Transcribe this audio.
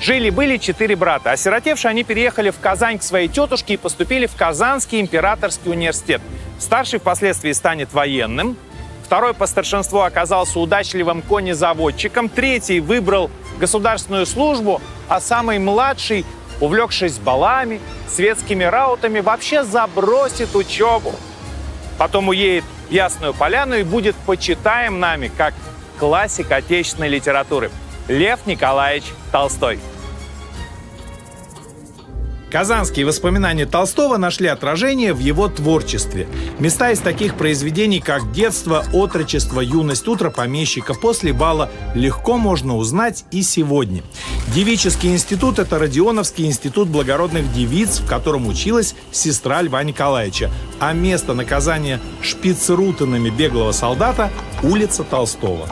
Жили-были 4 брата. Осиротевшие, они переехали в Казань к своей тетушке и поступили в Казанский императорский университет. Старший впоследствии станет военным. Второй по старшинству оказался удачливым конезаводчиком. Третий выбрал государственную службу, а самый младший, увлекшись балами, светскими раутами, вообще забросит учебу. Потом уедет в Ясную Поляну и будет почитаем нами как классик отечественной литературы Лев Николаевич Толстой. Казанские воспоминания Толстого нашли отражение в его творчестве. Места из таких произведений, как «Детство», «Отрочество», «Юность», «Утро помещика», «После бала» легко можно узнать и сегодня. Девический институт – это Родионовский институт благородных девиц, в котором училась сестра Льва Николаевича. А место наказания шпицрутенами беглого солдата – улица Толстого.